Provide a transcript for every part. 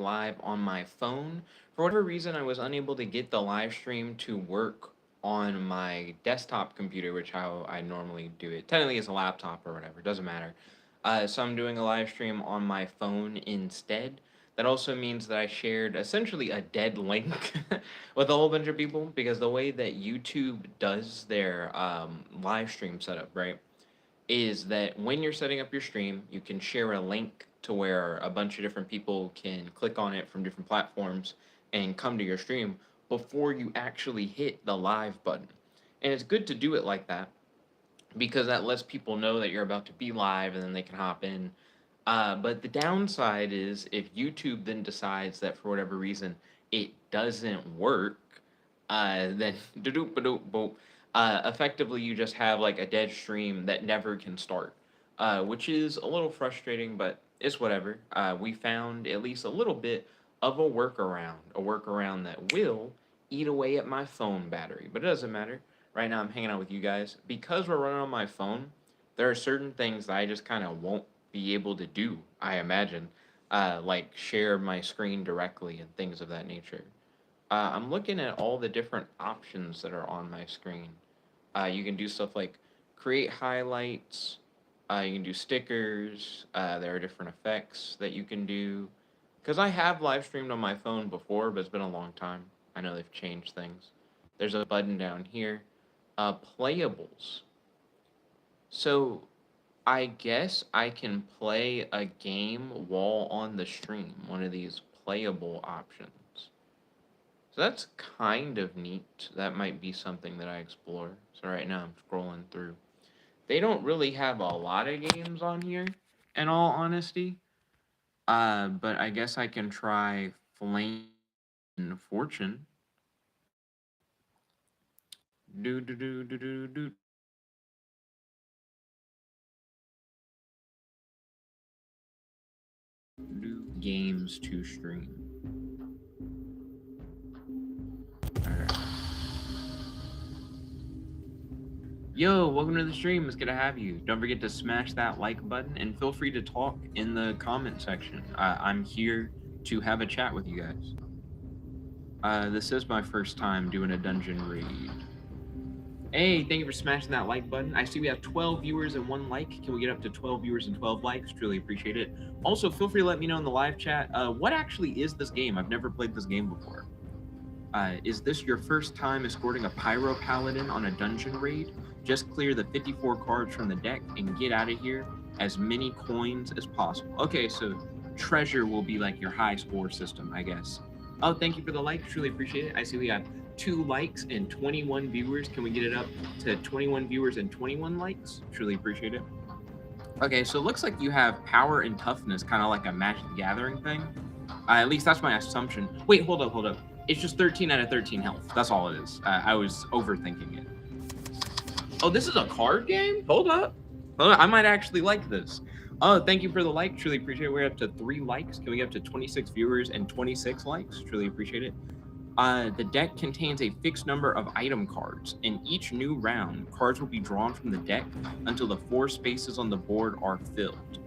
live on my phone. For whatever reason, I was unable to get the live stream to work on my desktop computer, which how I normally do it. Technically, it's a laptop or whatever, doesn't matter. So I'm doing a live stream on my phone instead. That also means that I shared essentially a dead link with a whole bunch of people because the way that YouTube does their live stream setup, right, is that when you're setting up your stream, you can share a link to where a bunch of different people can click on it from different platforms and come to your stream before you actually hit the live button. And it's good to do it like that because that lets people know that you're about to be live and then they can hop in. But the downside is if YouTube then decides that for whatever reason it doesn't work, then effectively you just have like a dead stream that never can start, which is a little frustrating, but it's whatever. We found at least a little bit of a workaround that will eat away at my phone battery, but it doesn't matter. Right now I'm hanging out with you guys because we're running on my phone. There are certain things that I just kind of won't be able to do, I imagine, like share my screen directly and things of that nature. I'm looking at all the different options that are on my screen. You can do stuff like create highlights. You can do stickers. There are different effects that you can do. Because I have live streamed on my phone before, but it's been a long time. I know they've changed things. There's a button down here. Playables. So I guess I can play a game while on the stream. One of these playable options. So that's kind of neat. That might be something that I explore. So right now I'm scrolling through. They don't really have a lot of games on here, in all honesty. But I guess I can try Flame and Fortune. Do do do do do do. Do games to stream. Alright. Yo, welcome to the stream. It's good to have you. Don't forget to smash that like button and feel free to talk in the comment section. I'm here to have a chat with you guys. This is my first time doing a dungeon raid. Hey, thank you for smashing that like button. I see we have 12 viewers and 1 like. Can we get up to 12 viewers and 12 likes? Truly appreciate it. Also, feel free to let me know in the live chat, what actually is this game? I've never played this game before. Is this your first time escorting a Pyro Paladin on a dungeon raid? Just clear the 54 cards from the deck and get out of here as many coins as possible. Okay, so treasure will be like your high score system, I guess. Oh, thank you for the like. Truly appreciate it. I see we have 2 likes and 21 viewers. Can we get it up to 21 viewers and 21 likes? Truly appreciate it. Okay, so it looks like you have power and toughness, kind of like a Magic the Gathering thing. At least that's my assumption. Wait, hold up. It's just 13 out of 13 health. That's all it is. I was overthinking it. Oh, this is a card game? Hold up. I might actually like this. Oh, thank you for the like. Truly appreciate it. We're up to 3 likes. Can we get up to 26 viewers and 26 likes? Truly appreciate it. The deck contains a fixed number of item cards. In each new round, cards will be drawn from the deck until the 4 spaces on the board are filled.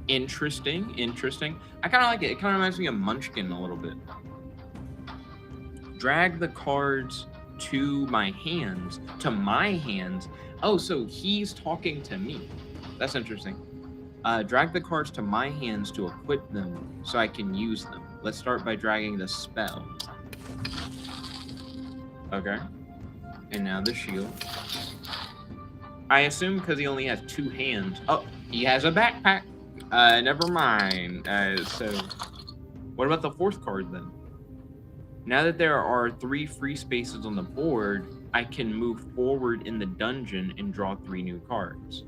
Interesting. I kind of like it. It kind of reminds me of Munchkin a little bit. Drag the cards to my hands. Oh, so he's talking to me. That's interesting. Drag the cards to my hands to equip them so I can use them. Let's start by dragging the spell. Okay. And now the shield. I assume because he only has 2 hands. Oh, he has a backpack. Never mind. So what about the 4th card then? Now that there are 3 free spaces on the board, I can move forward in the dungeon and draw 3 new cards.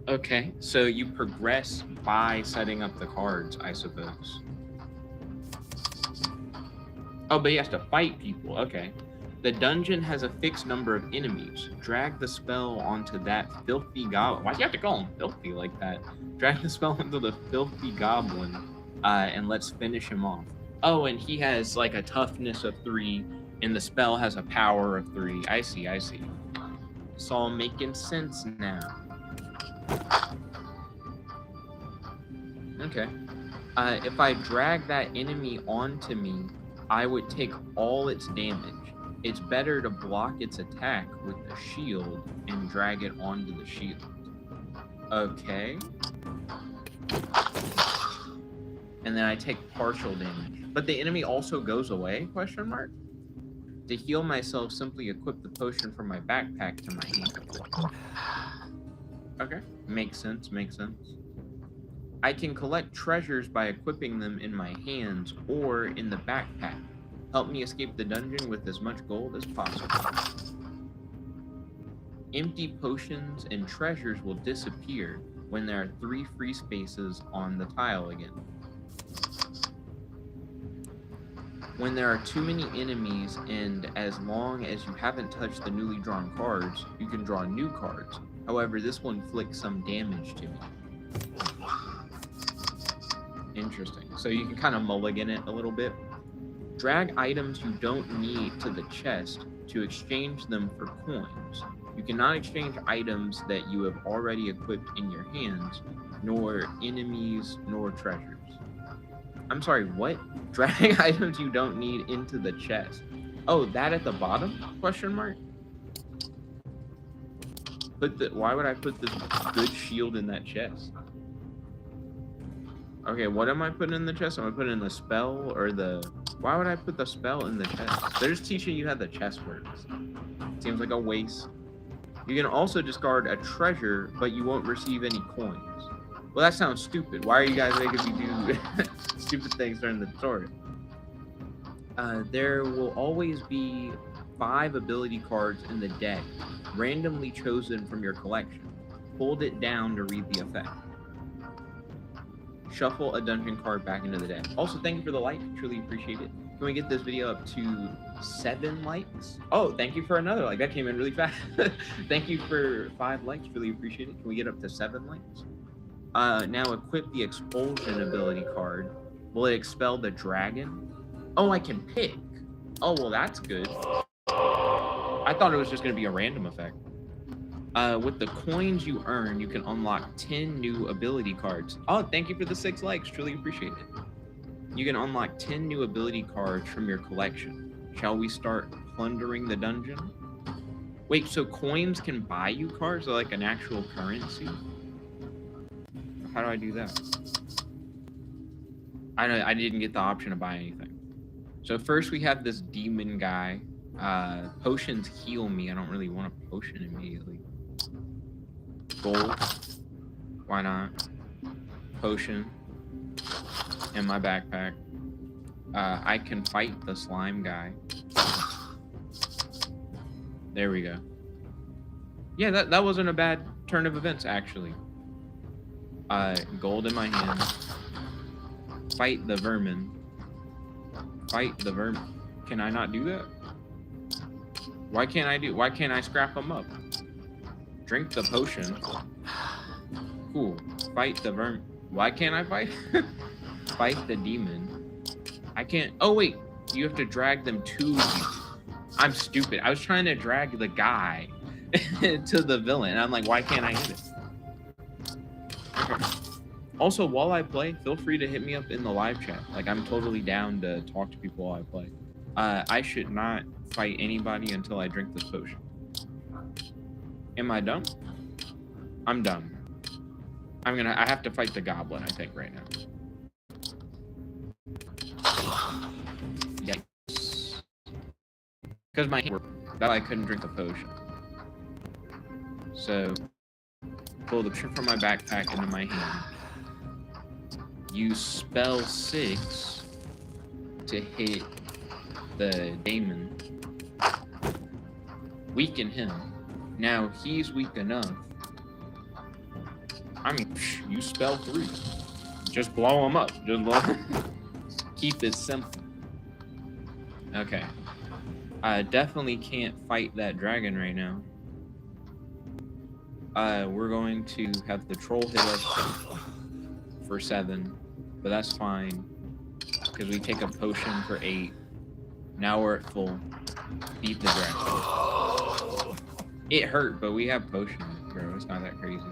Okay, so you progress by setting up the cards, I suppose. Oh, but he has to fight people. Okay. The dungeon has a fixed number of enemies. Drag the spell onto that filthy goblin. Why do you have to call him filthy like that? Drag the spell onto the filthy goblin, and let's finish him off. Oh, and he has like a toughness of 3, and the spell has a power of 3. I see. It's all making sense now. Okay. If I drag that enemy onto me, I would take all its damage. It's better to block its attack with the shield and drag it onto the shield. Okay. And then I take partial damage. But the enemy also goes away, question mark? To heal myself, simply equip the potion from my backpack to my hand. Okay, makes sense, makes sense. I can collect treasures by equipping them in my hands or in the backpack. Help me escape the dungeon with as much gold as possible. Empty potions and treasures will disappear when there are 3 free spaces on the tile again. When there are too many enemies and as long as you haven't touched the newly drawn cards, you can draw new cards. However, this will inflict some damage to me. Interesting. So you can kind of mulligan it a little bit. Drag items you don't need to the chest to exchange them for coins. You cannot exchange items that you have already equipped in your hands, nor enemies, nor treasures. I'm sorry, what? Drag items you don't need into the chest. Oh, that at the bottom? Question mark? Why would I put this good shield in that chest? Okay, what am I putting in the chest? Am I putting in the spell or the... Why would I put the spell in the chest? They're just teaching you how the chest works. Seems like a waste. You can also discard a treasure, but you won't receive any coins. Well, that sounds stupid. Why are you guys making me do stupid things during the tutorial? There will always be 5 ability cards in the deck, randomly chosen from your collection. Hold it down to read the effect. Shuffle a dungeon card back into the deck. Also, thank you for the like. Truly appreciate it. Can we get this video up to 7 likes? Oh, thank you for another like. That came in really fast. Thank you for 5 likes. Really appreciate it. Can we get up to 7 likes? Now equip the expulsion ability card. Will it expel the dragon? Oh, I can pick. Oh, well, that's good. I thought it was just going to be a random effect. With the coins you earn, you can unlock 10 new ability cards. Oh, thank you for the 6 likes. Truly appreciate it. You can unlock 10 new ability cards from your collection. Shall we start plundering the dungeon? Wait, so coins can buy you cards? Or like an actual currency? How do I do that? I didn't get the option to buy anything. So first we have this demon guy. Potions heal me. I don't really want a potion immediately. Gold. Why not? Potion. In my backpack. I can fight the slime guy. There we go. Yeah, that wasn't a bad turn of events, actually. Gold in my hand. Fight the vermin. Fight the vermin. Can I not do that? Why can't I scrap them up? Drink the potion. Cool. Fight the vermin. Why can't I fight? Fight the demon. I can't. Oh, wait. You have to drag them to you. I'm stupid. I was trying to drag the guy to the villain. And I'm like, why can't I hit it? Okay. Also, while I play, feel free to hit me up in the live chat. Like, I'm totally down to talk to people while I play. I should not fight anybody until I drink this potion. Am I done? I'm done. I have to fight the goblin, I think, right now. Yes. Because my hand that I couldn't drink the potion. So, pull the trip from my backpack into my hand. Use spell 6 to hit the daemon. Weaken him. Now he's weak enough. I mean, use spell 3. Just blow him up. Just blow him. Keep it simple. Okay. I definitely can't fight that dragon right now. We're going to have the troll hit us for 7, but that's fine because we take a potion for 8. Now we're at full. Beat the dragon. It hurt, but we have potions, bro. It's not that crazy.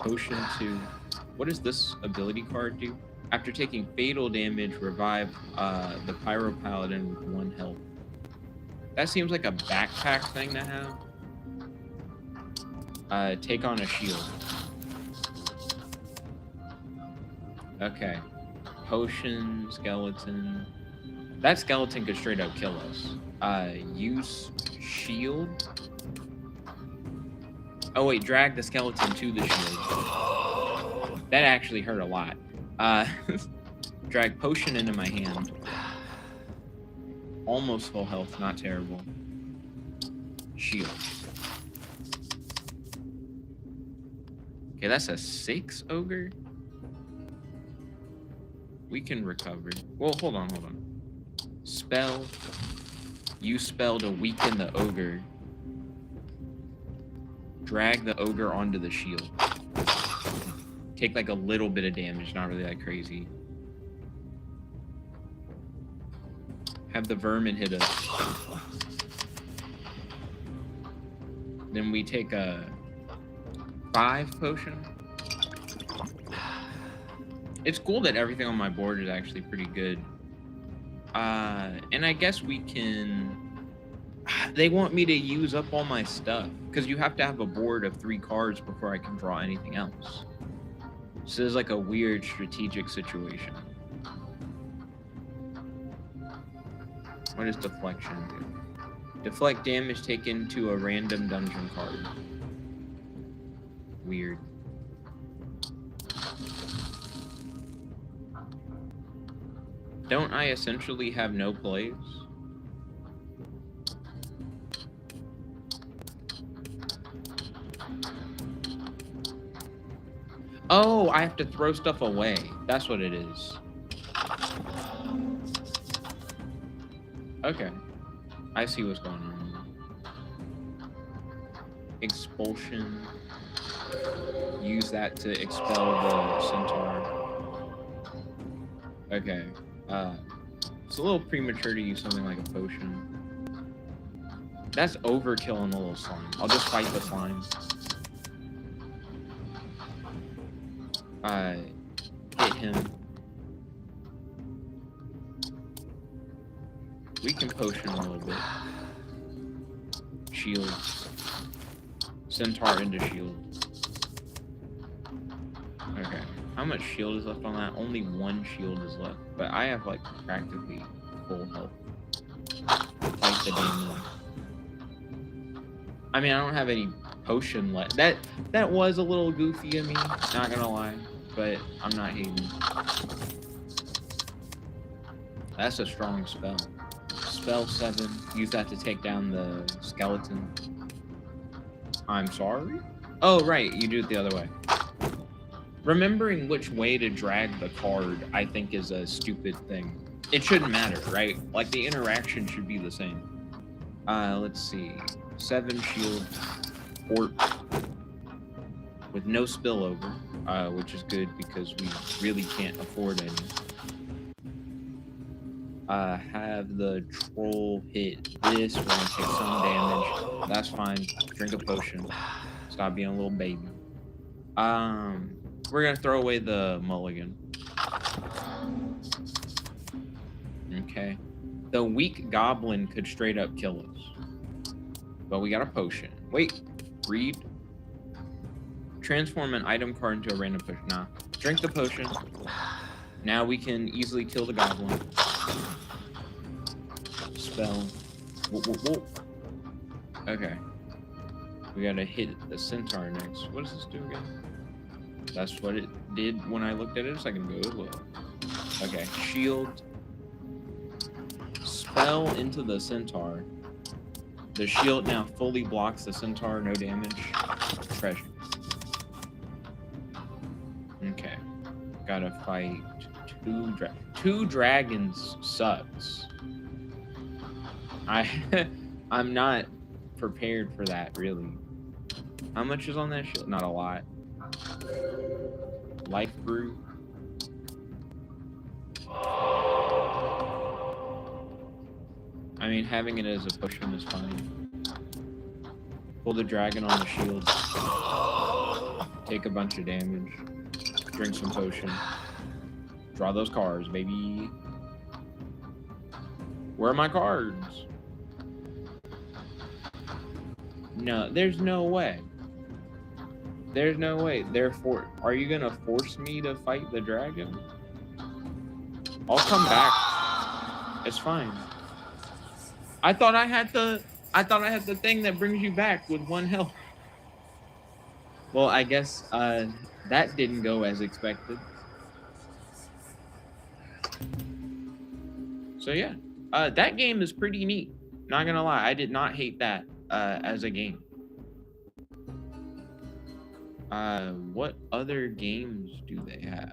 potion to... What does this ability card do? After taking fatal damage, revive the Pyro Paladin with 1 health. That seems like a backpack thing to have. Take on a shield. Okay. Potion, skeleton. That skeleton could straight up kill us. Use shield. Oh wait, drag the skeleton to the shield. That actually hurt a lot. Drag potion into my hand. Almost full health, not terrible. Shield. Okay, that's a 6 ogre. We can recover. Well, hold on. Spell. Use spell to weaken the ogre. Drag the ogre onto the shield. Take like a little bit of damage, not really that crazy. Have the vermin hit us. Then we take a 5 potion. It's cool that everything on my board is actually pretty good. And I guess we can... They want me to use up all my stuff, because you have to have a board of 3 cards before I can draw anything else. So there's like a weird strategic situation. What does deflection do? Deflect damage taken to a random dungeon card. Weird. Don't I essentially have no plays? Oh, I have to throw stuff away. That's what it is. Okay. I see what's going on. Expulsion. Use that to expel the centaur. Okay. It's a little premature to use something like a potion. That's overkill on the little slime. I'll just fight the slime. Hit him. We can potion a little bit. Shield. Centaur into shield. Okay. How much shield is left on that? Only 1 shield is left. But I have like practically full health. Fight the demon. I mean, I don't have any potion left. That was a little goofy of me, not gonna lie. But I'm not hating. That's a strong spell. Spell 7. Use that to take down the skeleton. I'm sorry? Oh, right. You do it the other way. Remembering which way to drag the card, I think, is a stupid thing. It shouldn't matter, right? Like, the interaction should be the same. Let's see. 7 shield. Fort. With no spillover, which is good because we really can't afford any. Have the troll hit this. We're gonna take some damage. That's fine. Drink a potion. Stop being a little baby. We're gonna throw away the mulligan. Okay. The weak goblin could straight up kill us. But we got a potion. Wait. Read. Transform an item card into a random potion. Nah. Drink the potion. Now we can easily kill the goblin. Spell. Whoa, whoa, whoa. Okay. We gotta hit the centaur next. What does this do again? That's what it did when I looked at it a second ago as well. Okay. Shield. Spell into the centaur. The shield now fully blocks the centaur. No damage. Treasure. Okay. Gotta fight 2 dragons sucks. I'm not prepared for that, really. How much is on that shield? Not a lot. Life brew. I mean, having it as a potion is fine. Pull the dragon on the shield. take a bunch of damage, drink some potion, draw those cards, baby. Where are my cards? No, there's no way. There's no way. Therefore, are you gonna force me to fight the dragon? I'll come back. It's fine. I thought I had the thing that brings you back with 1 health. Well, I guess that didn't go as expected. So yeah, that game is pretty neat. Not gonna lie, I did not hate that as a game. What other games do they have?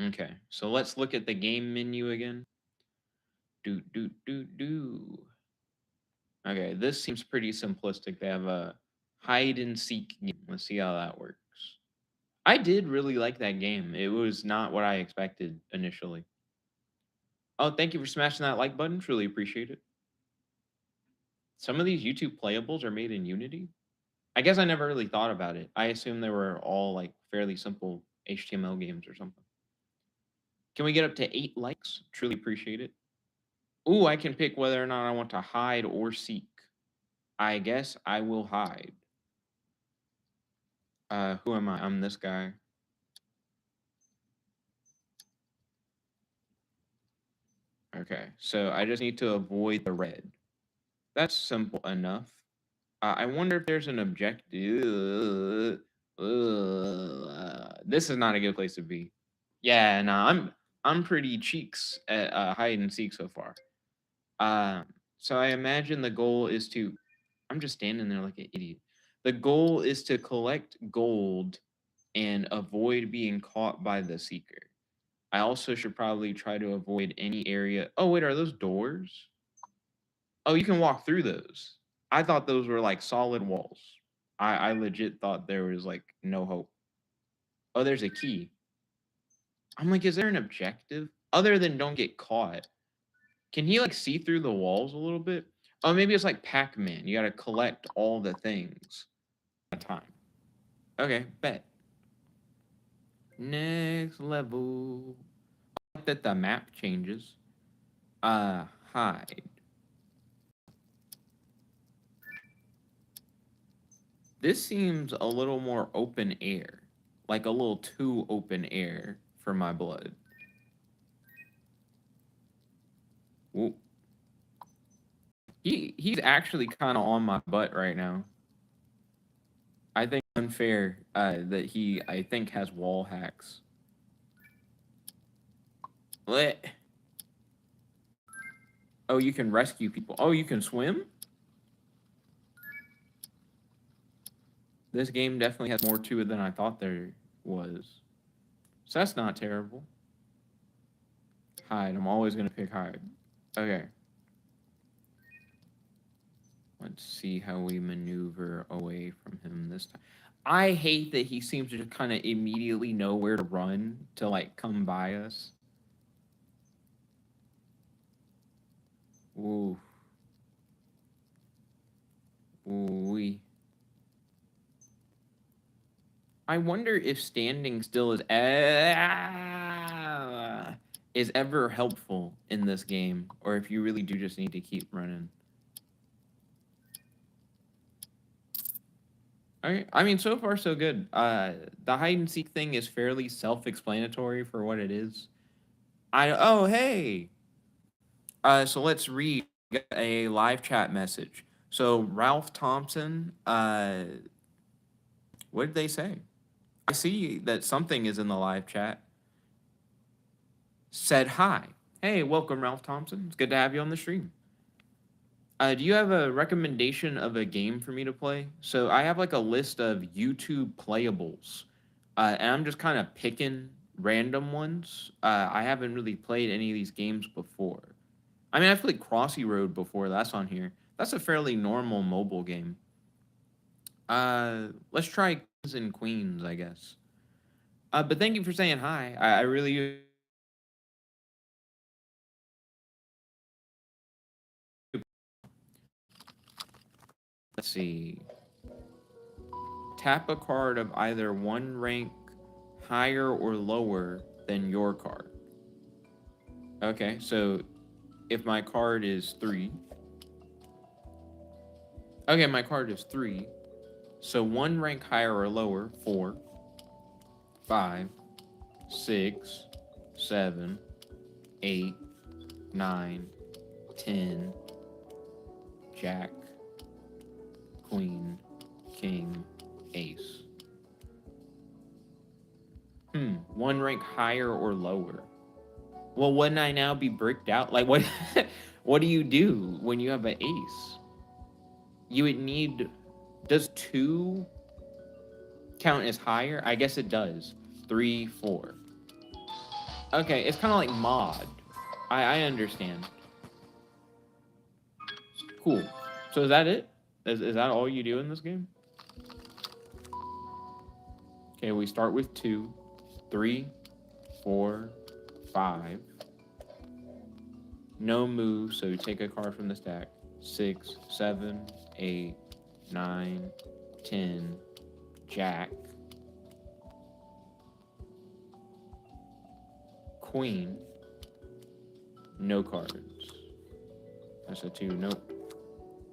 Okay, so let's look at the game menu again. Okay, this seems pretty simplistic. They have a hide and seek game. Let's see how that works. I did really like that game. It was not what I expected initially. Oh, thank you for smashing that like button. Truly appreciate it. Some of these YouTube playables are made in Unity. I guess I never really thought about it. I assumed they were all like fairly simple HTML games or something. Can we get up to 8 likes? Truly appreciate it. Ooh, I can pick whether or not I want to hide or seek. I guess I will hide. Who am I? I'm this guy. Okay, so I just need to avoid the red. That's simple enough. I wonder if there's an objective. This is not a good place to be. Yeah, no, I'm pretty cheeks at hide and seek so far. So I imagine the goal is to. I'm just standing there like an idiot. The goal is to collect gold and avoid being caught by the seeker. I also should probably try to avoid any area. Oh wait, are those doors? Oh, you can walk through those. I thought those were like solid walls. I legit thought there was like no hope. Oh, there's a key. I'm like, is there an objective other than don't get caught? Can he like see through the walls a little bit? Oh, maybe it's like Pac-Man. You gotta collect all the things at a time. Okay, bet. Next level. I like that the map changes. Hide. This seems a little more open air. Like a little too open air for my blood. Ooh. He's actually kind of on my butt right now. I think unfair that he, I think, has wall hacks. What? Oh, you can rescue people. Oh, you can swim? This game definitely has more to it than I thought there was. So that's not terrible. Hide. I'm always going to pick hide. Okay. Let's see how we maneuver away from him this time. I hate that he seems to just kind of immediately know where to run to, like, come by us. Ooh. Ooh-wee. I wonder if standing still is ever helpful in this game, or if you really do just need to keep running. Alright, I mean, so far so good. The hide and seek thing is fairly self-explanatory for what it is. Oh hey. So let's read a live chat message. So Ralph Thompson, what did they say? I see that something is in the live chat. Said hi. Hey, welcome, Ralph Thompson. It's good to have you on the stream. Do you have a recommendation of a game for me to play? So I have like a list of YouTube playables, and I'm just kind of picking random ones. I haven't really played any of these games before. I mean, I've played Crossy Road before. That's on here. That's a fairly normal mobile game. Let's try Kings and Queens, I guess. But thank you for saying hi. I really let's see. Tap a card of either one rank higher or lower than your card. Okay, so if my card is 3. Okay, my card is 3. So one rank higher or lower, 4, 5, 6, 7, 8, 9, 10, Jack, Queen, King, Ace. One rank higher or lower. Well, wouldn't I now be bricked out? Like, what? What do you do when you have an ace? You would need. Does 2 count as higher? I guess it does. 3, 4. Okay, it's kind of like mod. I understand. Cool. So is that it? Is that all you do in this game? Okay, we start with 2, 3, 4, 5. No move, so you take a card from the stack. 6, 7, 8, 9, 10, Jack, Queen, no cards. That's a 2, nope.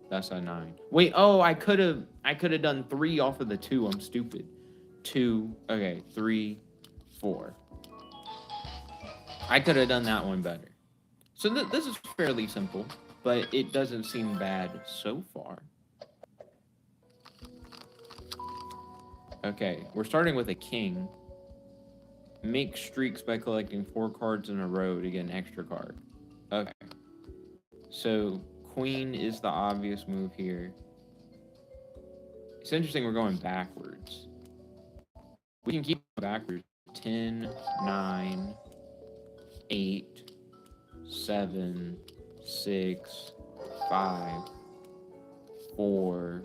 That's a 9. Wait, oh, I could have done 3 off of the 2. I'm stupid. 2, okay, 3, 4. I could have done that one better. So this is fairly simple, but it doesn't seem bad so far. Okay, we're starting with a king. Make streaks by collecting 4 cards in a row to get an extra card. Okay. So queen is the obvious move here. It's interesting we're going backwards. We can keep going backwards. 10, 9, 8, 7, 6, 5, 4,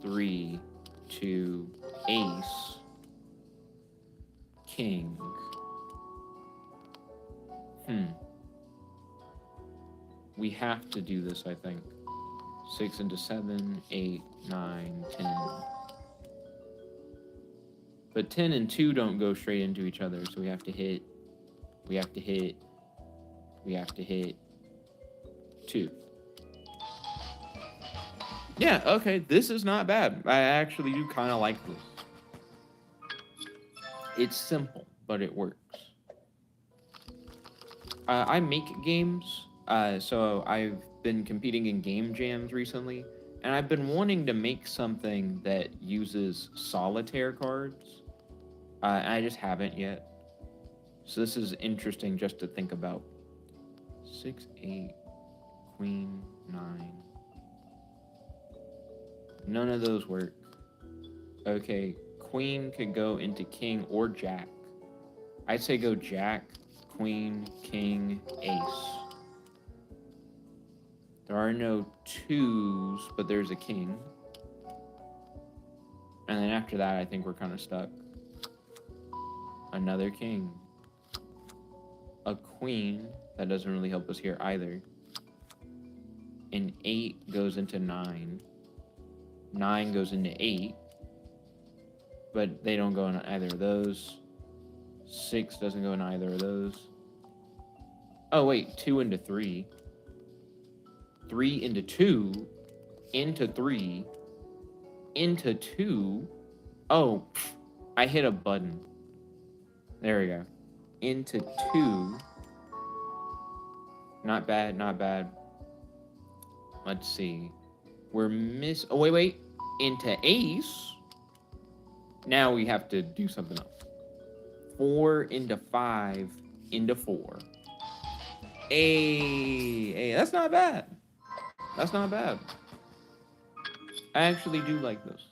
3, 2, ace, king. We have to do this, I think. 6 into 7, 8, 9, 10. But 10 and 2 don't go straight into each other, so we have to hit. We have to hit 2. Yeah, okay, this is not bad. I actually do kind of like this. It's simple, but it works. I make games, so I've been competing in game jams recently, and I've been wanting to make something that uses solitaire cards. I just haven't yet. So this is interesting just to think about. 6, 8, queen, 9. None of those work. Okay, queen could go into king or jack. I'd say go jack, queen, king, ace. There are no 2s, but there's a king. And then after that, I think we're kind of stuck. Another king. A queen. That doesn't really help us here either. An 8 goes into 9. 9 goes into 8. But they don't go in either of those. 6 doesn't go in either of those. Oh, wait. 2 into 3. 3 into 2. Into 3. Into 2. Oh, I hit a button. There we go. Into 2. Not bad, not bad. Let's see. We're oh, wait. Into ace. Now we have to do something else. 4 into 5 into 4. Hey, that's not bad. That's not bad. I actually do like this.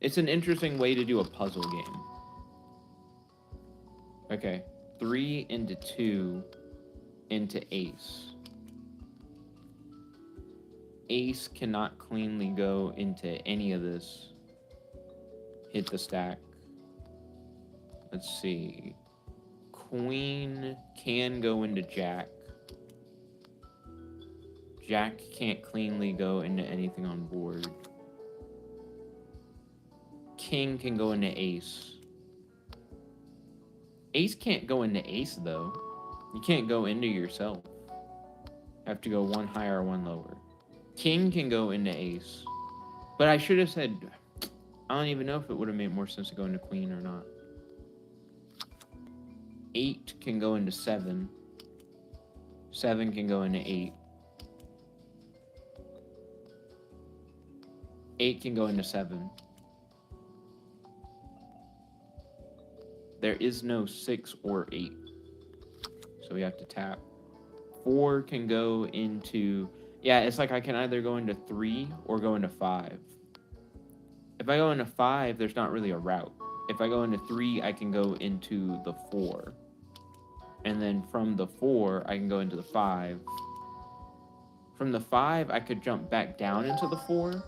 It's an interesting way to do a puzzle game. Okay. 3 into 2 into ace. Ace cannot cleanly go into any of this. Hit the stack. Let's see. Queen can go into jack. Jack can't cleanly go into anything on board. King can go into ace. Ace can't go into ace, though. You can't go into yourself. Have to go one higher or one lower. King can go into ace. But I should have said... I don't even know if it would have made more sense to go into queen or not. 8 can go into 7. 7 can go into 8. 8 can go into 7. There is no 6 or 8. So we have to tap. 4 can go into... Yeah, it's like I can either go into 3 or go into 5. If I go into 5, there's not really a route. If I go into 3, I can go into the 4. And then from the 4, I can go into the 5. From the 5, I could jump back down into the 4.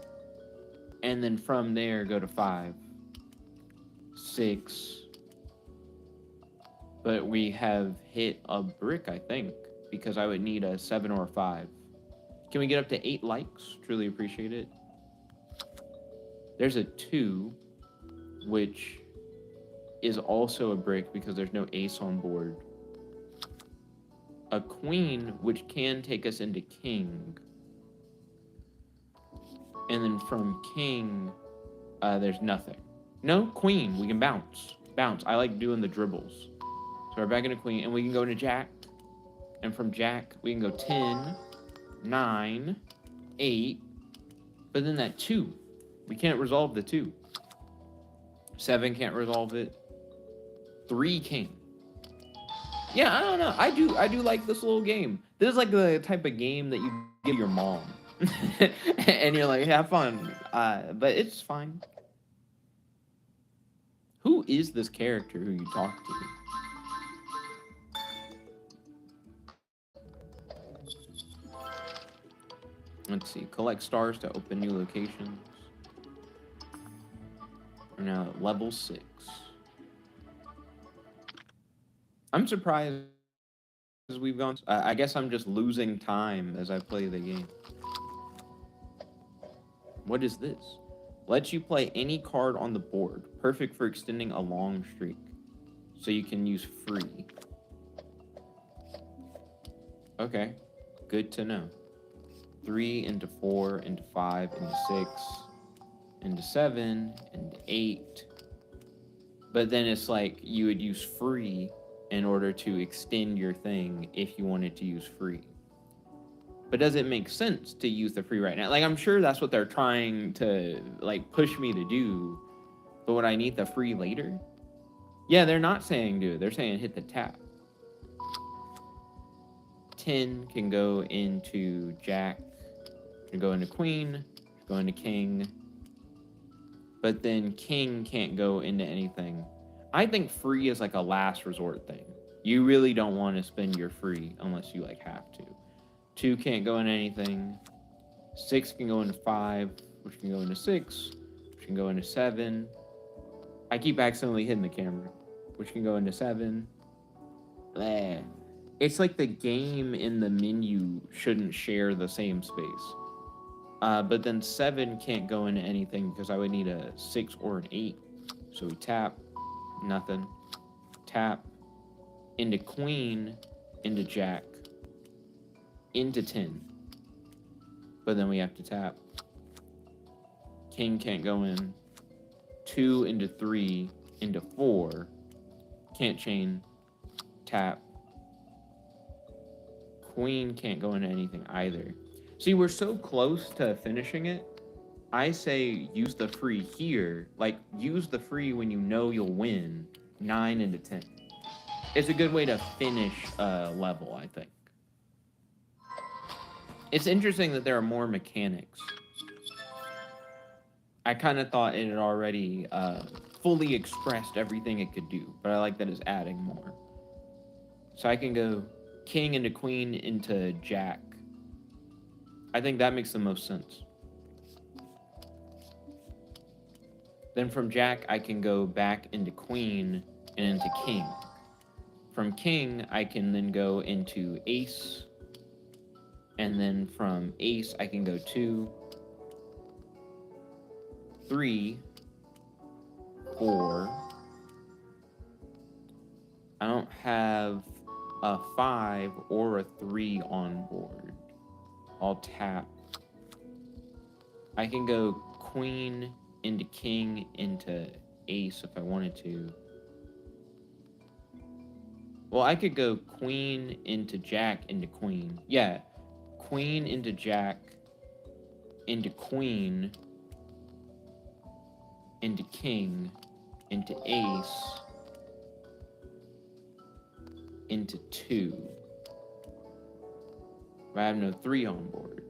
And then from there, go to 5. 6. But we have hit a brick, I think, because I would need a 7 or a 5. Can we get up to 8 likes? Truly appreciate it. There's a 2, which is also a brick because there's no ace on board. A queen, which can take us into king. And then from king, there's nothing. No, queen, we can bounce. Bounce, I like doing the dribbles. So we're back into queen, and we can go into jack. And from jack, we can go 10, 9, 8. But then that 2, we can't resolve the 2. 7 can't resolve it. 3 king. Yeah, I don't know. I do like this little game. This is like the type of game that you give your mom. And you're like, have fun. But it's fine. Who is this character who you talk to? Let's see. Collect stars to open new locations. We're now at level 6. I'm surprised we've gone... I guess I'm just losing time as I play the game. What is this? Lets you play any card on the board. Perfect for extending a long streak. So you can use free. Okay. Good to know. 3 into 4 into 5 into 6 into 7 into 8. But then it's like you would use free in order to extend your thing if you wanted to use free. But does it make sense to use the free right now? Like, I'm sure that's what they're trying to, like, push me to do. But would I need the free later? Yeah, they're not saying do it. They're saying hit the tap. 10 can go into jack, can go into queen, go into king. But then king can't go into anything. I think free is like a last resort thing. You really don't want to spend your free unless you like have to. 2 can't go into anything. 6 can go into 5, which can go into 6, which can go into 7. I keep accidentally hitting the camera, which can go into 7. Bleh. It's like the game in the menu shouldn't share the same space. But then 7 can't go into anything because I would need a 6 or an 8. So we tap, nothing. Tap, into queen, into jack, into 10. But then we have to tap. King can't go in. 2 into 3, into 4. Can't chain. Tap. Queen can't go into anything either. See, we're so close to finishing it. I say use the free here. Like, use the free when you know you'll win. 9 into 10. It's a good way to finish a level, I think. It's interesting that there are more mechanics. I kind of thought it had already fully expressed everything it could do, but I like that it's adding more. So I can go king into queen into jack. I think that makes the most sense. Then from jack, I can go back into queen and into king. From king, I can then go into ace, And then from ace, I can go 2, 3, 4. I don't have a 5 or a 3 on board. I'll tap. I can go queen into king into ace if I wanted to. Well, I could go queen into jack into queen. Yeah, queen into jack into queen into king into ace into 2. But I have no 3 on board.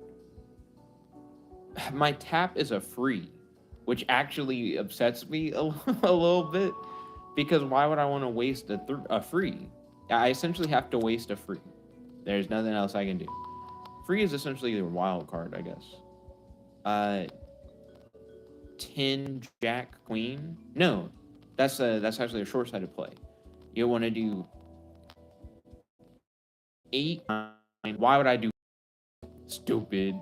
My tap is a free, which actually upsets me a little bit, because why would I want to waste a free? I essentially have to waste a free. There's nothing else I can do. Free is essentially the wild card, I guess. 10 jack queen. No, that's actually a short-sighted play. You want to do 8 9. Why would I do stupid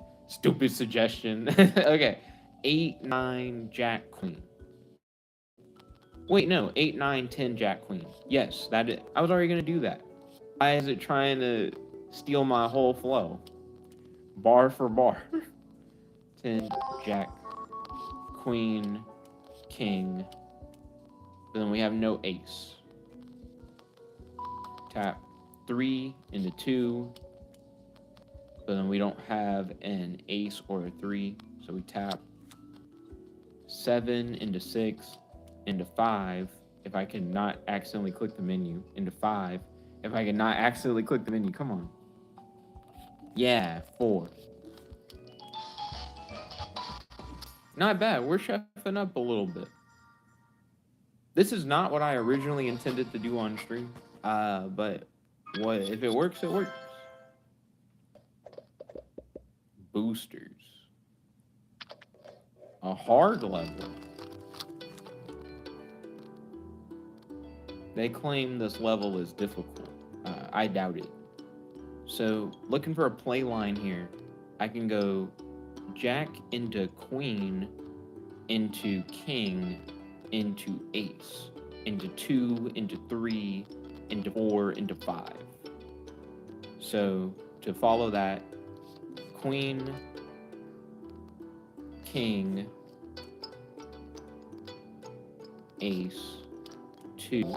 suggestion? Okay, 8 9 jack queen. Wait, no, 8 9 10 jack queen. Yes, that is. I was already gonna do that. Why is it trying to steal my whole flow? Bar for bar. 10 jack queen king. Then we have no ace. Tap 3 into 2. But then we don't have an ace or a 3. So we tap 7 into 6 into 5. If I cannot accidentally click the menu. Into 5. If I cannot accidentally click the menu. Come on. Yeah, 4. Not bad. We're chefing up a little bit. This is not what I originally intended to do on stream. But what if it works, it works. Boosters. A hard level. They claim this level is difficult. I doubt it. So, looking for a play line here, I can go jack into queen, into king, into ace, into 2, into 3, into 4, into 5. So, to follow that, queen, king, ace, 2,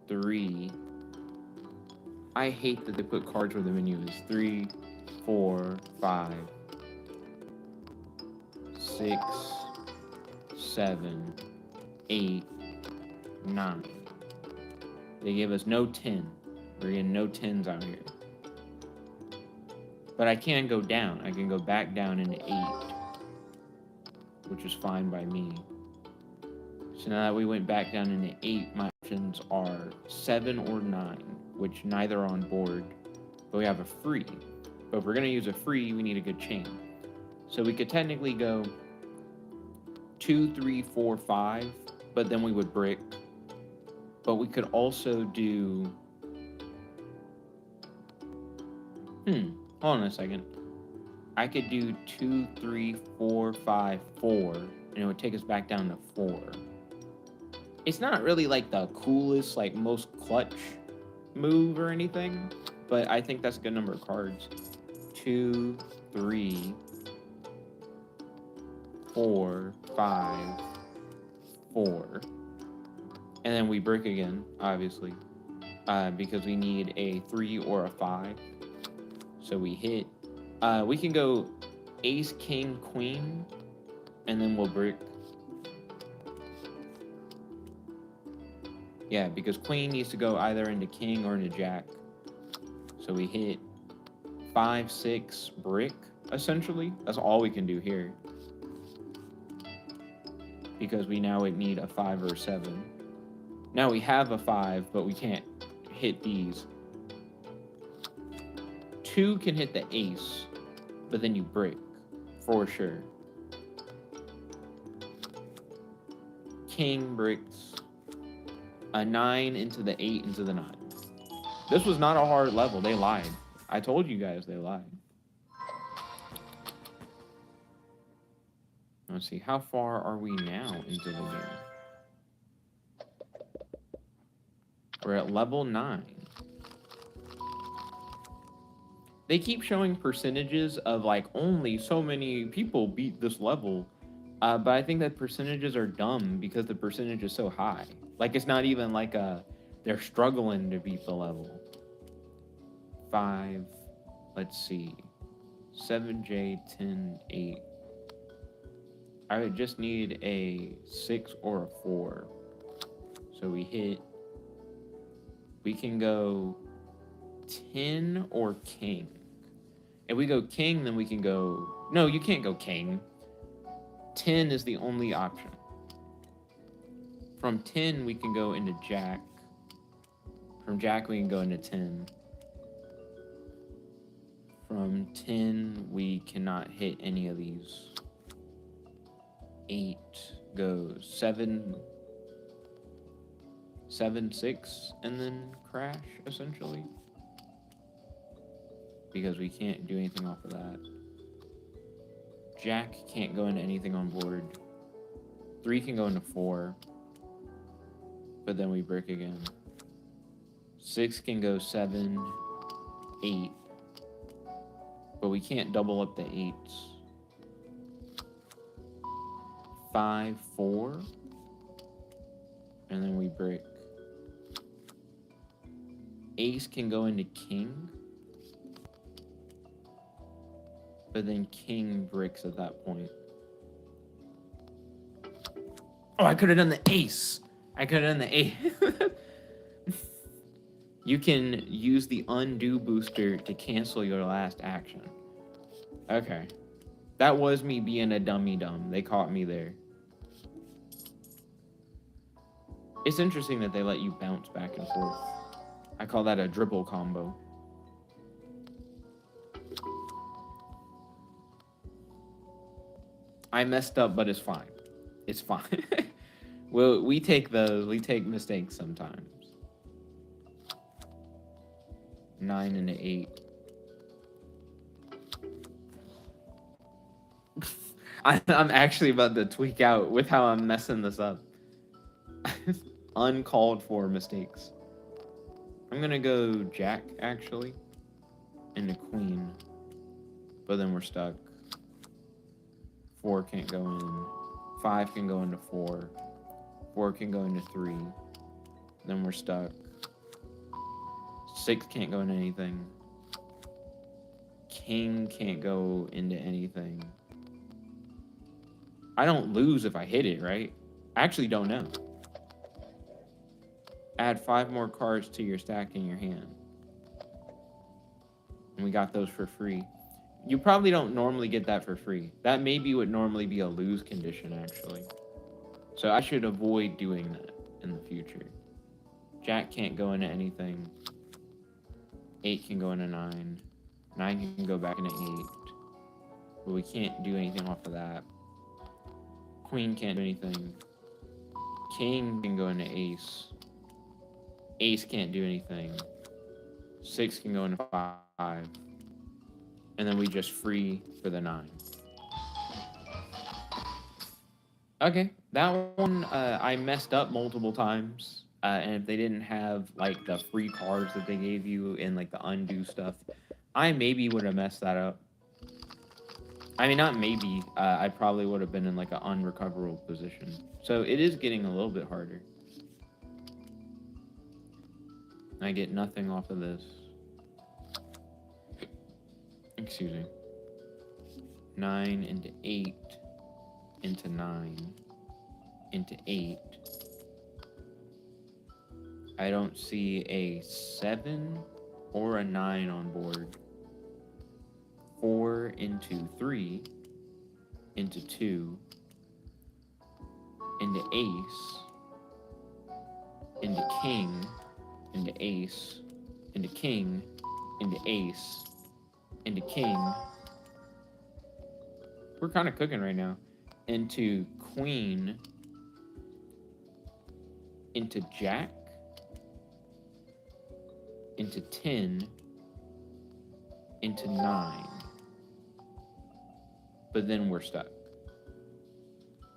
3. I hate that they put cards where the menu is 3, 4, 5, 6, 7, 8, 9. They gave us no 10. We're getting no 10s out here. But I can go down. I can go back down into 8, which is fine by me. So now that we went back down into 8, my options are 7 or 9, which neither are on board, but we have a free. But if we're going to use a free, we need a good chain. So we could technically go 2, 3, 4, 5, but then we would brick. But we could also do... hold on a second. I could do 2, 3, 4, 5, 4, and it would take us back down to 4. It's not really like the coolest, like most clutch move or anything, but I think that's a good number of cards. 2, 3, 4, 5, 4. And then we brick again, obviously, because we need a 3 or a 5. So we hit. We can go ace, king, queen, and then we'll brick. Yeah, because queen needs to go either into king or into jack. So we hit 5, 6, brick, essentially. That's all we can do here. Because we now would need a 5 or a 7. Now we have a 5, but we can't hit these. 2 can hit the ace, but then you brick, for sure. King bricks. A 9 into the 8 into the 9. This was not a hard level. They lied. I told you guys they lied. Let's see, how far are we now into the game? We're at level 9. They keep showing percentages of like only so many people beat this level. But I think that percentages are dumb because the percentage is so high. Like it's not even like they're struggling to beat the level. 5, let's see. 7J, 10, 8. I would just need a 6 or a 4. So we can go 10 or king. If we go king, then we can go, no, you can't go king. 10 is the only option. From 10, we can go into jack. From jack, we can go into 10. From 10, we cannot hit any of these. 8 goes 7, 7, 6, and then crash, essentially. Because we can't do anything off of that. Jack can't go into anything on board. 3 can go into 4. But then we brick again. 6 can go 7, 8. But we can't double up the 8s. 5, 4. And then we brick. Ace can go into king. But then king bricks at that point. Oh, I could have done the ace. I could have done the ace. You can use the undo booster to cancel your last action. Okay. That was me being a dummy dumb. They caught me there. It's interesting that they let you bounce back and forth. I call that a dribble combo. I messed up, but it's fine. It's fine. Well, we take mistakes sometimes. 9 and 8. I'm actually about to tweak out with how I'm messing this up. Uncalled for mistakes. I'm gonna go jack, actually. Into queen. But then we're stuck. 4 can't go in. 5 can go into 4. 4 can go into 3. Then we're stuck. 6 can't go into anything. King can't go into anything. I don't lose if I hit it, right? I actually don't know. Add 5 more cards to your stack in your hand. And we got those for free. You probably don't normally get that for free. That maybe would normally be a lose condition, actually. So I should avoid doing that in the future. Jack can't go into anything. 8 can go into 9. 9 can go back into 8. But we can't do anything off of that. Queen can't do anything. King can go into ace. Ace can't do anything. 6 can go into 5. And then we just free for the 9. Okay, that one I messed up multiple times. And if they didn't have like the free cards that they gave you and like the undo stuff, I maybe would have messed that up. I mean, not maybe. I probably would have been in like an unrecoverable position. So it is getting a little bit harder. I get nothing off of this. Excuse me. 9 into 8 into 9 into 8. I don't see a 7 or a 9 on board. 4 into 3 into 2 into ace into king into ace into king into ace into king. We're kind of cooking right now. Into queen into jack into 10 into 9, but then we're stuck.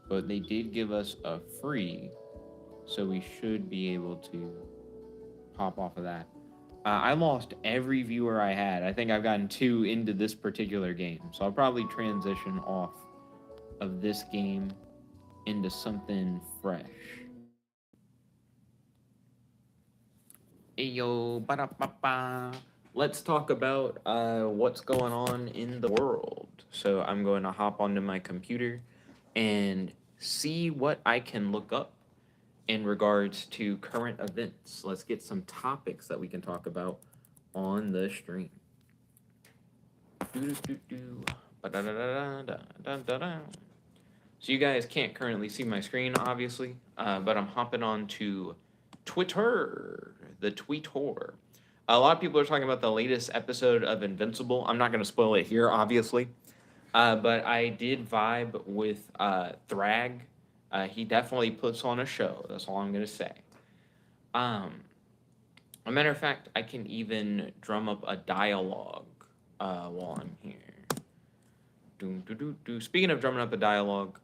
But they did give us a free, so we should be able to pop off of that. I lost every viewer I had. I think I've gotten 2 into this particular game, so I'll probably transition off of this game into something fresh. Hey yo, ba-da-ba-ba. Let's talk about what's going on in the world. So I'm going to hop onto my computer and see what I can look up in regards to current events. Let's get some topics that we can talk about on the stream. Do-do-do-do. Ba-da-da-da-da-da-da-da. So you guys can't currently see my screen, obviously, but I'm hopping on to Twitter, the Tweetor. A lot of people are talking about the latest episode of Invincible. I'm not going to spoil it here, obviously, but I did vibe with Thrag. He definitely puts on a show. That's all I'm going to say. Um, a matter of fact, I can even drum up a dialogue while I'm here. Speaking of drumming up a dialogue,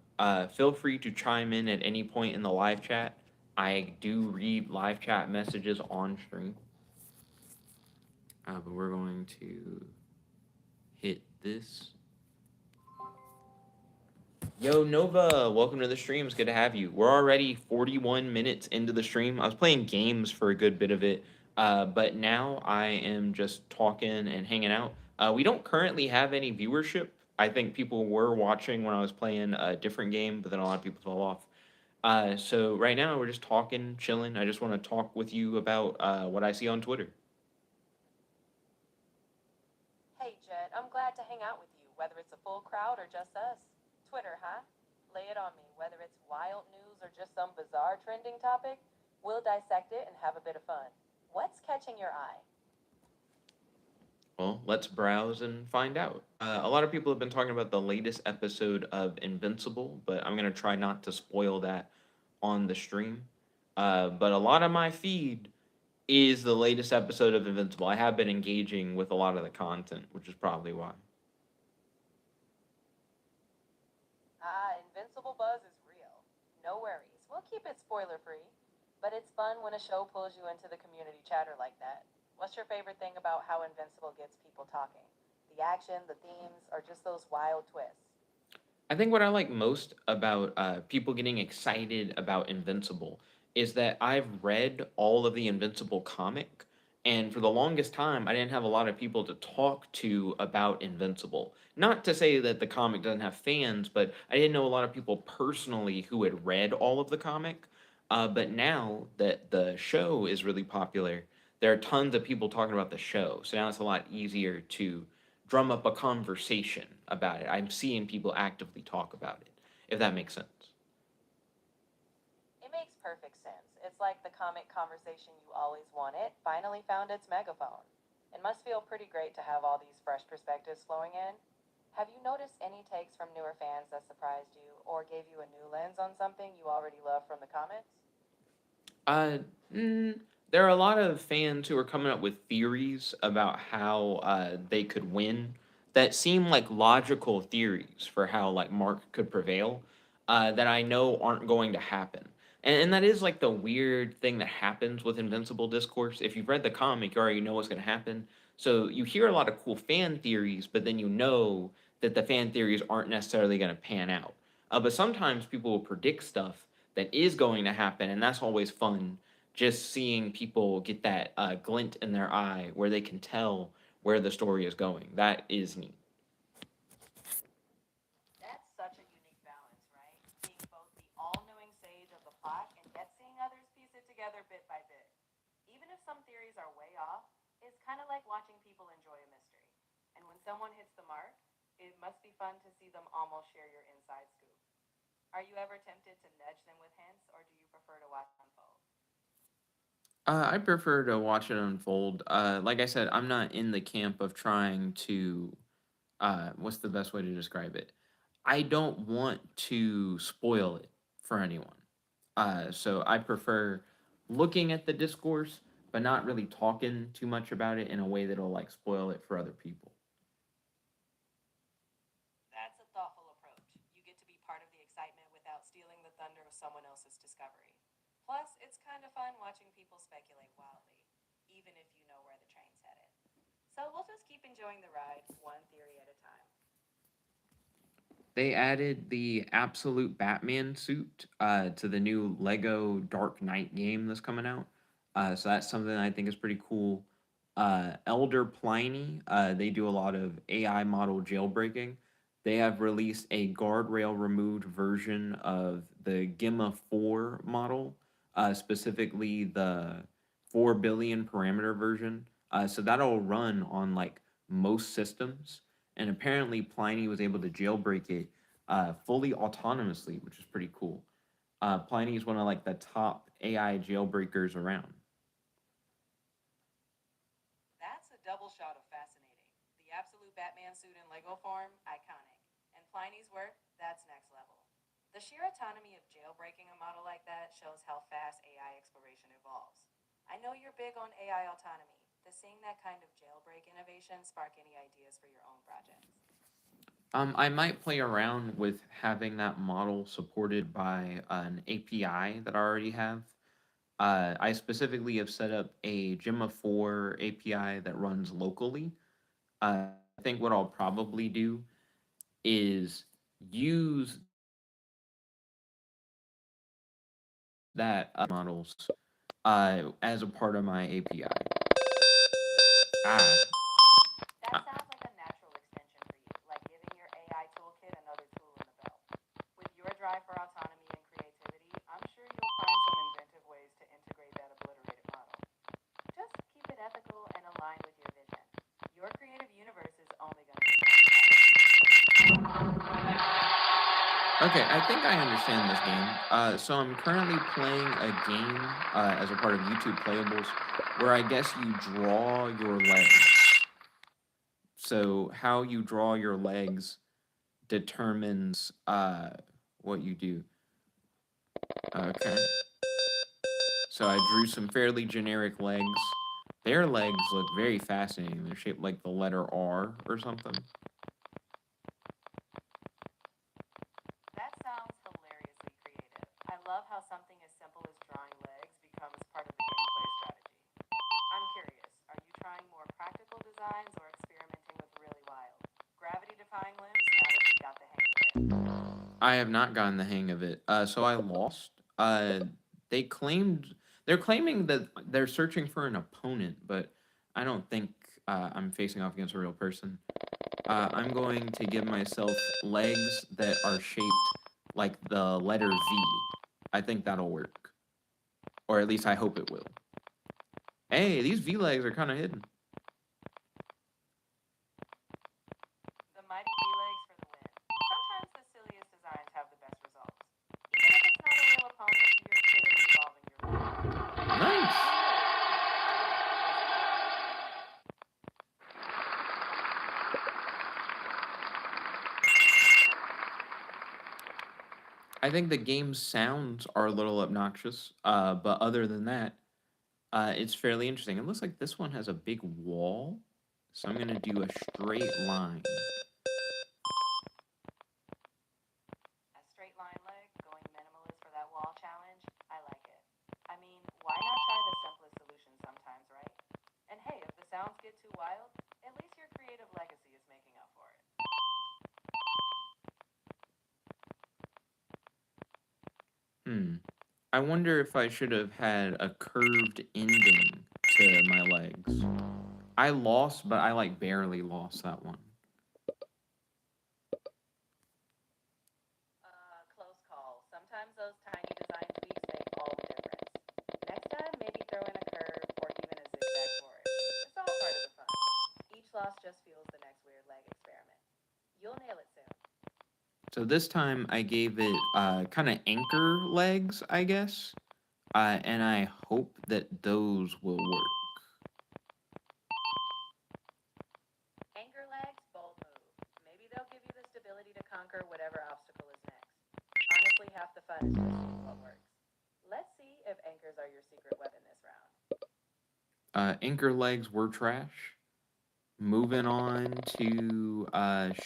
feel free to chime in at any point in the live chat. I do read live chat messages on stream. But we're going to hit this. Yo, Nova, welcome to the stream. It's good to have you. We're already 41 minutes into the stream. I was playing games for a good bit of it, but now I am just talking and hanging out. We don't currently have any viewership. I think people were watching when I was playing a different game, but then a lot of people fell off. So right now we're just talking, chilling. I just want to talk with you about what I see on Twitter. Hey, Jet, I'm glad to hang out with you, whether it's a full crowd or just us. Twitter, huh? Lay it on me, whether it's wild news or just some bizarre trending topic. We'll dissect it and have a bit of fun. What's catching your eye? Well, let's browse and find out. A lot of people have been talking about the latest episode of Invincible, but I'm going to try not to spoil that on the stream. But a lot of my feed is the latest episode of Invincible. I have been engaging with a lot of the content, which is probably why. Invincible buzz is real. No worries, we'll keep it spoiler free. But it's fun when a show pulls you into the community chatter like that. What's your favorite thing about how Invincible gets people talking? The action, the themes, or just those wild twists? I think what I like most about people getting excited about Invincible is that I've read all of the Invincible comic, and for the longest time, I didn't have a lot of people to talk to about Invincible. Not to say that the comic doesn't have fans, but I didn't know a lot of people personally who had read all of the comic. But now that the show is really popular, there are tons of people talking about the show. So now it's a lot easier to drum up a conversation about it. I'm seeing people actively talk about it, if that makes sense. It makes perfect sense. It's like the comic conversation you always wanted finally found its megaphone. It must feel pretty great to have all these fresh perspectives flowing in. Have you noticed any takes from newer fans that surprised you or gave you a new lens on something you already love from the comics? Uh, mm, there are a lot of fans who are coming up with theories about how they could win that seem like logical theories for how like Mark could prevail that I know aren't going to happen. And that is like the weird thing that happens with Invincible discourse. If you've read the comic, you already know what's going to happen. So you hear a lot of cool fan theories, but then you know that the fan theories aren't necessarily going to pan out. But sometimes people will predict stuff that is going to happen, and that's always fun. Just seeing people get that glint in their eye where they can tell where the story is going. That is neat. That's such a unique balance, right? Being both the all knowing sage of the plot and yet seeing others piece it together bit by bit. Even if some theories are way off, it's kind of like watching people enjoy a mystery. And when someone hits the mark, it must be fun to see them almost share your inside scoop. Are you ever tempted to nudge them with hints, or do you prefer to watch it unfold? I prefer to watch it unfold. Like I said, I'm not in the camp of trying to. What's the best way to describe it? I don't want to spoil it for anyone. So I prefer looking at the discourse, but not really talking too much about it in a way that'll like spoil it for other people. watching people speculate wildly, even if you know where the train's headed. So we'll just keep enjoying the ride, one theory at a time. They added the absolute Batman suit to the new Lego Dark Knight game that's coming out. So that's something I think is pretty cool. Elder Pliny, they do a lot of AI model jailbreaking. They have released a guardrail removed version of the Gemma 4 model, specifically the 4 billion parameter version. So that'll run on like most systems, and apparently Pliny was able to jailbreak it fully autonomously, which is pretty cool. Pliny is one of like the top AI jailbreakers around. That's a double shot of fascinating. The absolute Batman suit in Lego form, iconic. And Pliny's work, that's next level. The sheer autonomy of jailbreaking a model like that shows how fast AI exploration evolves. I know you're big on AI autonomy. Does seeing that kind of jailbreak innovation spark any ideas for your own projects? I might play around with having that model supported by an API that I already have. I specifically have set up a Gemma 4 API that runs locally. I think what I'll probably do is use that models as a part of my API. Ah, That uh, sounds like a natural extension for you, like giving your AI toolkit another tool in the belt. With your drive for autonomy and creativity, I'm sure you'll find some inventive ways to integrate that obliterated model. Just keep it ethical and aligned with your vision. Your creative universe is only going to get more okay, I think I understand this game. So I'm currently playing a game as a part of YouTube Playables where I guess you draw your legs. So how you draw your legs determines what you do. Okay. So I drew some fairly generic legs. Their legs look very fascinating. They're shaped like the letter R or something. That sounds hilariously creative. I love how something as simple as drawing legs becomes part of the gameplay strategy. I'm curious, are you trying more practical designs or experimenting with really wild, gravity defying limbs now that you've got the hang of it? I have not gotten the hang of it. So I lost. They claimed they're claiming that they're searching for an opponent, but I don't think I'm facing off against a real person. I'm going to give myself legs that are shaped like the letter V. I think that'll work, or at least I hope it will. Hey, these V legs are kind of hidden. The mighty V-legs for the win. Sometimes the silliest designs have the best results. Even if it's not a real opponent, you're clearly evolving your vision. Nice. Who knew creativity was I think the game's sounds are a little obnoxious, but other than that, it's fairly interesting. It looks like this one has a big wall, so I'm gonna do a straight line. a straight line leg going minimalist for that wall challenge? I like it. I mean, why not try the simplest solution sometimes, right? And hey, if the sounds get too wild, at least your creative legacy is making up for it. Hmm. I wonder if I should have had a curved ending to my legs. I lost, but I like barely lost that one. Close call. Sometimes those tiny design tweaks make all the difference. Next time, maybe throw in a curve or even a zigzag for it. It's all part of the fun. Each loss just fuels the next weird leg experiment. You'll nail it soon. So this time I gave it kind of anchor legs, I guess, and I hope that those will work. Anchor legs, bold move. Maybe they'll give you the stability to conquer whatever obstacle is next. Honestly, half the fun is just seeing what works. Let's see if anchors are your secret weapon this round. Anchor legs were trash. Moving on to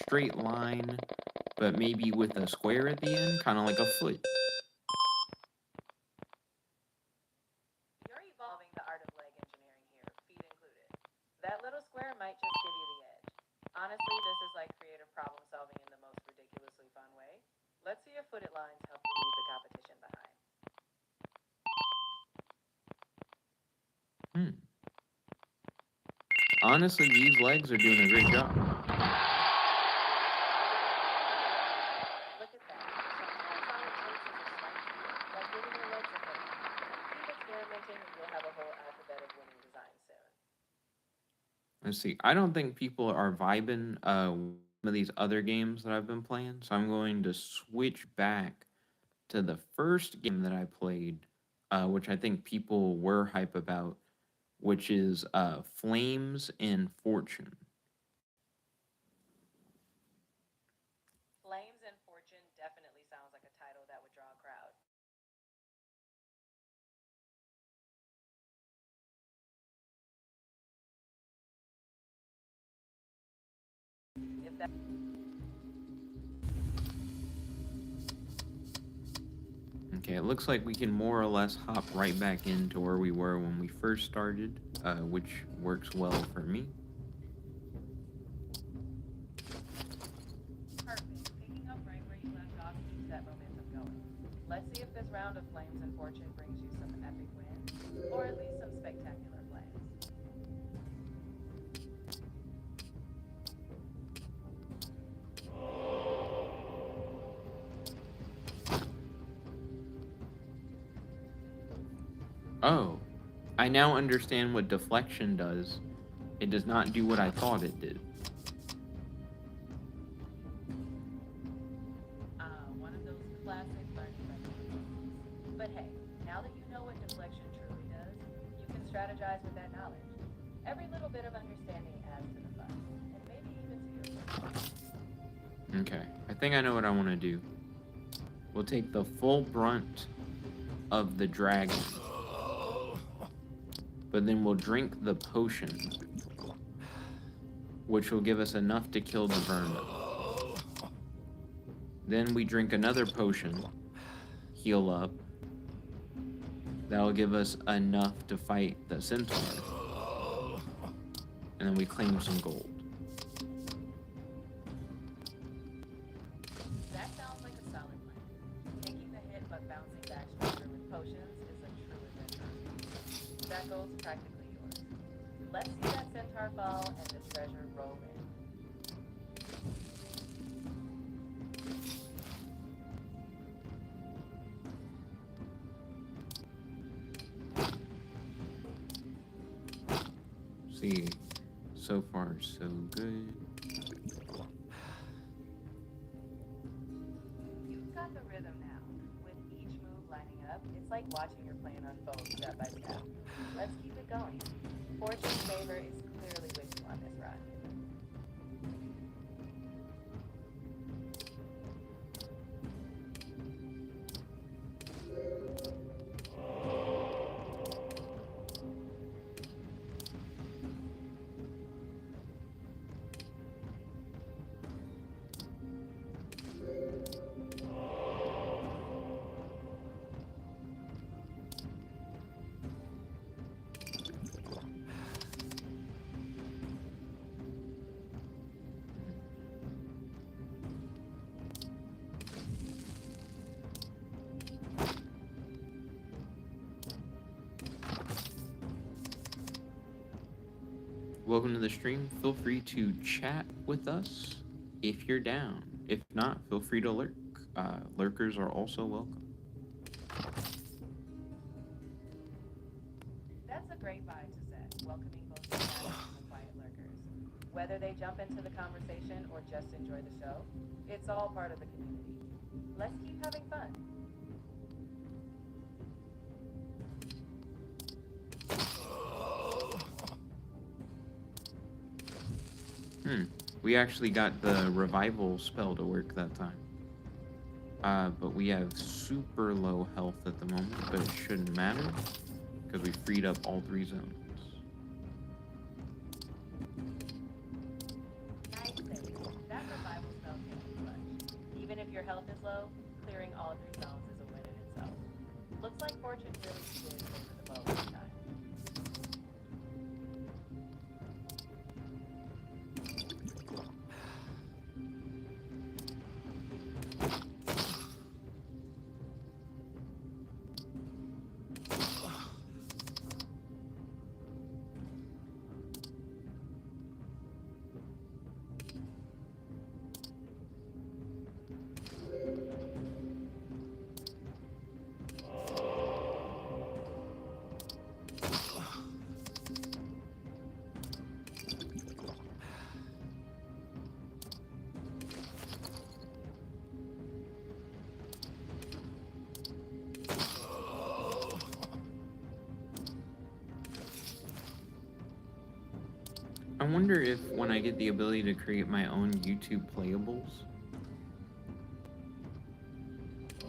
straight line, but maybe with a square at the end, kind of like a foot. Your Let's see if footed lines help you leave the competition behind. Hmm. Honestly, these legs are doing a great job. Look at that. Sometimes all it takes is a slight tweak, like giving your legs a fake. Keep experimenting and you'll have a whole alphabet of winning designs soon. Let's see. I don't think people are vibing with some of these other games that I've been playing, so I'm going to switch back to the first game that I played, which I think people were hype about, which is Flames and Fortune. Flames and Fortune definitely sounds like a title that would draw a crowd. If that Okay, it looks like we can more or less hop right back into where we were when we first started, which works well for me. Perfect. Picking up right where you left off keeps that momentum going. Let's see if this round of Flames and Fortune brings you some epic wins, or at least some spectacular flames. Oh, I now understand what deflection does. It does not do what I thought it did. One of those classic learning by doing. But hey, now that you know what deflection truly does, you can strategize with that knowledge. Every little bit of understanding adds to the fun, and maybe even to your success. Okay, I think I know what I want to do. We'll take the full brunt of the dragon, but then we'll drink the potion, which will give us enough to kill the vermin. Then we drink another potion, heal up. That'll give us enough to fight the centaur. And then we claim some gold. That sounds like a solid plan. Taking the hit but bouncing back stronger with potions is a true adventure. That gold's practically yours. Let's see that centaur fall and the treasure roll in. See, so far so good. You've got the rhythm now. With each move lining up, it's like watching your plan unfold step by step. Let's keep it going. Fortune's favor is clearly with you on this run. Welcome to the stream. Feel free to chat with us if you're down. If not, feel free to lurk. Lurkers are also welcome. That's a great vibe to set, welcoming both the chatting and the quiet lurkers. Whether they jump into the conversation or just enjoy the show, it's all part of the community. Let's keep having fun. We actually got the revival spell to work that time. But we have super low health at the moment, but it shouldn't matter because we freed up all 3 zones. Nice save. That revival spell can be clutch. Even if your health is low, clearing all 3 zones is a win in itself. Looks like Fortune really did favor the bow this time. I wonder if when I get the ability to create my own YouTube playables,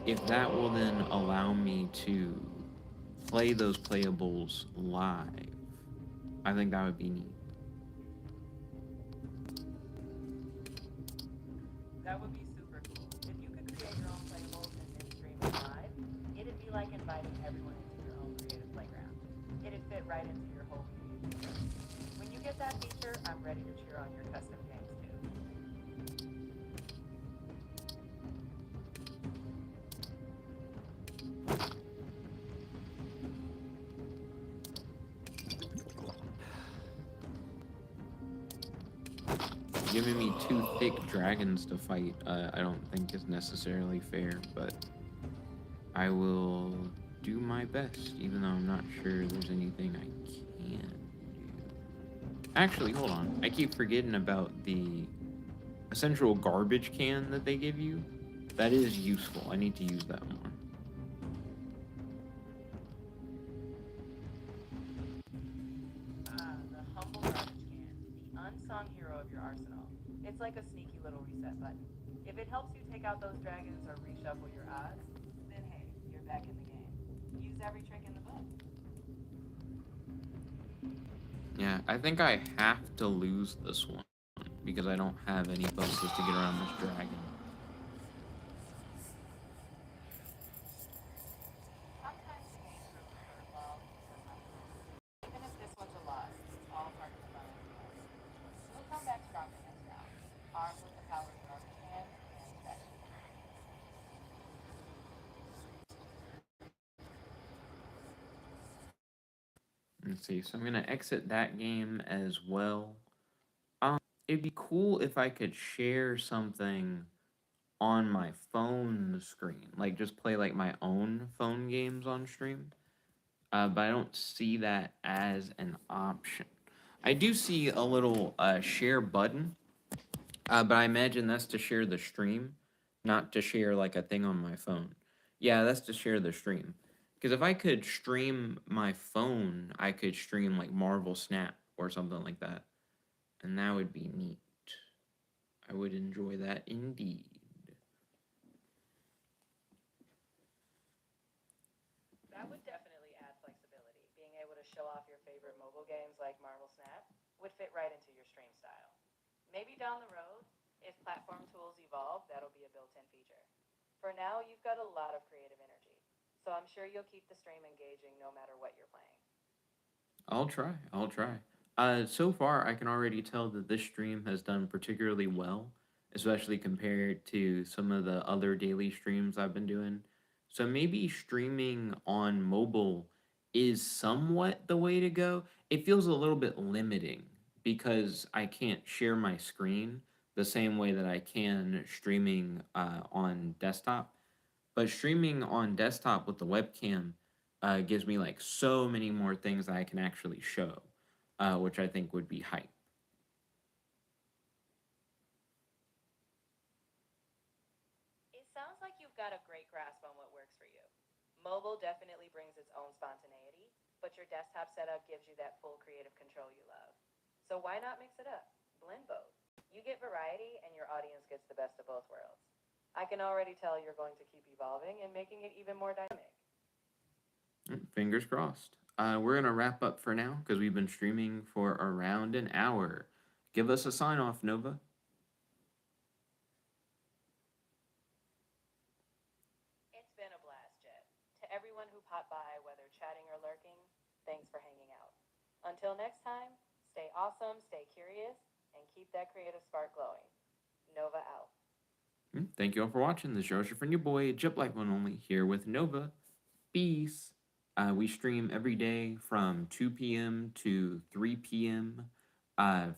if that will then allow me to play those playables live. I think that would be neat. That would be super cool. If you could create your own playables and then stream it live, it'd be like inviting everyone into your own creative playground. It'd fit right into your whole community approach. When you get that feature, I'm ready to cheer on your custom games too. Giving me two thick dragons to fight, I don't think is necessarily fair, but I will do my best, even though I'm not sure there's anything I can do. Actually, hold on. I keep forgetting about the essential garbage can that they give you. That is useful. I need to use that more. Ah, the humble garbage can, the unsung hero of your arsenal. It's like a sneaky little reset button. If it helps you take out those dragons or reshuffle your odds, then hey, you're back in the game. Use every trick in the book. Yeah, I think I have to lose this one because I don't have any bonuses to get around this dragon. Sometimes the game throws a curveball just like this. Even if this one's a loss, it's all part of the fun of the game. You'll come back stronger next round, armed with the power of garbage cans and strategy. Let's see. So I'm gonna exit that game as well. It'd be cool if I could share something on my phone screen, like just play like my own phone games on stream. But I don't see that as an option. I do see a little share button, but I imagine that's to share the stream, not to share like a thing on my phone. Yeah, that's to share the stream. Because if I could stream my phone, I could stream like Marvel Snap or something like that. And that would be neat. I would enjoy that indeed. That would definitely add flexibility. Being able to show off your favorite mobile games like Marvel Snap would fit right into your stream style. Maybe down the road, if platform tools evolve, that'll be a built in feature. For now, you've got a lot of creative energy, so I'm sure you'll keep the stream engaging no matter what you're playing. I'll try. I'll try. So far, I can already tell that this stream has done particularly well, especially compared to some of the other daily streams I've been doing. So maybe streaming on mobile is somewhat the way to go. It feels a little bit limiting because I can't share my screen the same way that I can streaming on desktop. But streaming on desktop with the webcam gives me like so many more things that I can actually show, which I think would be hype. It sounds like you've got a great grasp on what works for you. Mobile definitely brings its own spontaneity, but your desktop setup gives you that full creative control you love. So why not mix it up? Blend both. You get variety, and your audience gets the best of both worlds. I can already tell you're going to keep evolving and making it even more dynamic. Fingers crossed. We're gonna wrap up for now because we've been streaming for around an hour. Give us a sign off, Nova. It's been a blast, Jet. To everyone who popped by, whether chatting or lurking, thanks for hanging out. Until next time, stay awesome, stay curious, and keep that creative spark glowing. Nova out. Thank you all for watching. This is your friend, your boy, Jip Like One Only, here with Nova. Peace. We stream every day from 2 p.m. to 3 p.m.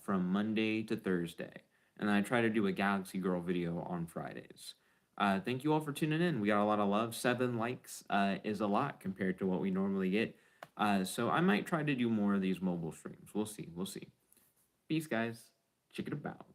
From Monday to Thursday. And I try to do a Galaxy Girl video on Fridays. Thank you all for tuning in. We got a lot of love. 7 likes is a lot compared to what we normally get. So I might try to do more of these mobile streams. We'll see. We'll see. Peace, guys. Check it about.